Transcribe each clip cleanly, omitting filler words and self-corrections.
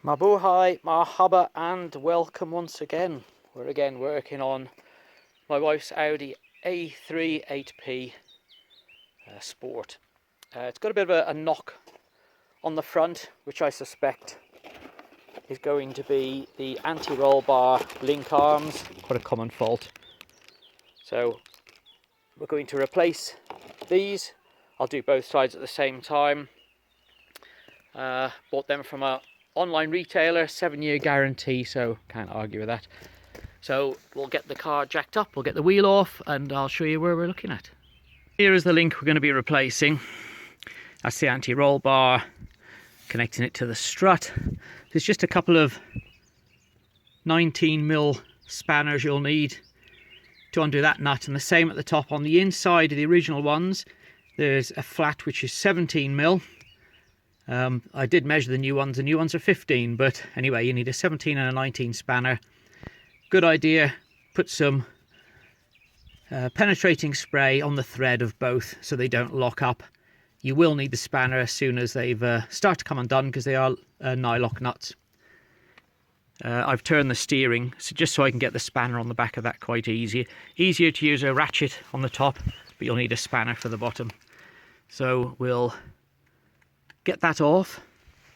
Mabuhay, marhaba, and welcome once again. We're again working on my wife's Audi A3 8P Sport. It's got a bit of a knock on the front, which I suspect is going to be the anti-roll bar link arms. Quite a common fault. So we're going to replace these. I'll do both sides at the same time. Bought them from a online retailer, 7-year guarantee, so can't argue with that. So we'll get the car jacked up, we'll get the wheel off, and I'll show you where we're looking at. Here is the link we're going to be replacing. That's the anti-roll bar, connecting it to the strut. There's just a couple of 19mm spanners you'll need to undo that nut, and the same at the top. On the inside of the original ones, there's a flat which is 17mm. I did measure the new ones are 15, but anyway, you need a 17 and a 19 spanner. Good idea, put some penetrating spray on the thread of both so they don't lock up. You will need the spanner as soon as they've start to come undone, because they are nylock nuts. I've turned the steering just so I can get the spanner on the back of that quite easy. Easier to use a ratchet on the top, but you'll need a spanner for the bottom. So we'll get that off.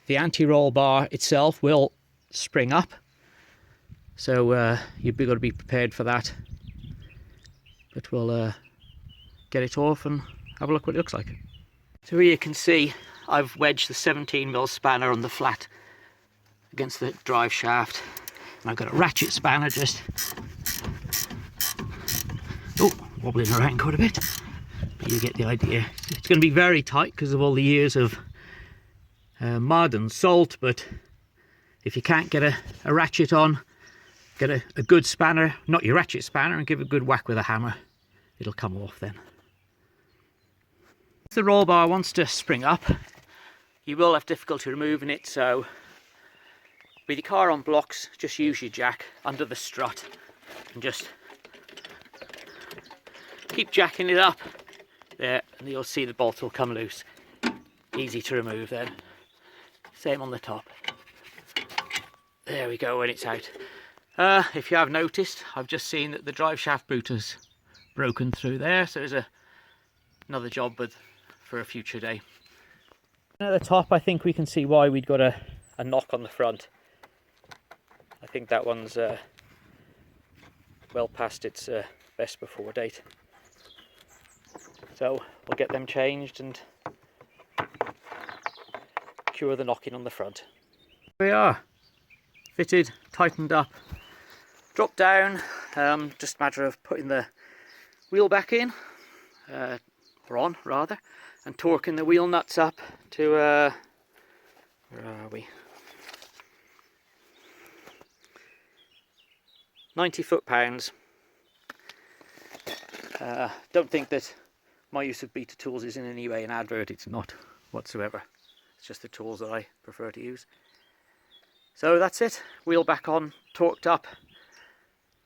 The anti-roll bar itself will spring up, so you've got to be prepared for that. But we'll get it off and have a look what it looks like. So here you can see I've wedged the 17mm spanner on the flat against the drive shaft, and I've got a ratchet spanner just wobbling around quite a bit, but you get the idea. It's going to be very tight because of all the years of mud and salt, but if you can't get a ratchet on, get a good spanner, not your ratchet spanner, and give it a good whack with a hammer. It'll come off then. If the roll bar wants to spring up, you will have difficulty removing it, so with your car on blocks, just use your jack under the strut and just keep jacking it up there, and you'll see the bolt will come loose. Easy to remove then. Same on the top. There we go when it's out. If you have noticed, I've just seen that the drive shaft boot has broken through there, so there's another job for a future day. And at the top, I think we can see why we'd got a knock on the front. I think that one's well past its best before date. So we'll get them changed and cure the knocking on the front. Here we are, fitted, tightened up, dropped down. Just a matter of putting the wheel back in, or on rather, and torquing the wheel nuts up to where are we? 90 foot-pounds. Don't think that my use of Beta tools is in any way an advert. It's not whatsoever. It's just the tools that I prefer to use. So that's it. Wheel back on, torqued up.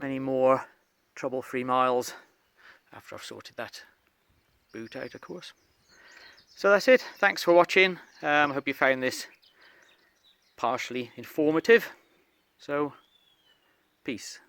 Many more trouble-free miles after I've sorted that boot out, of course. So that's it. Thanks for watching. I hope you found this partially informative. So, peace.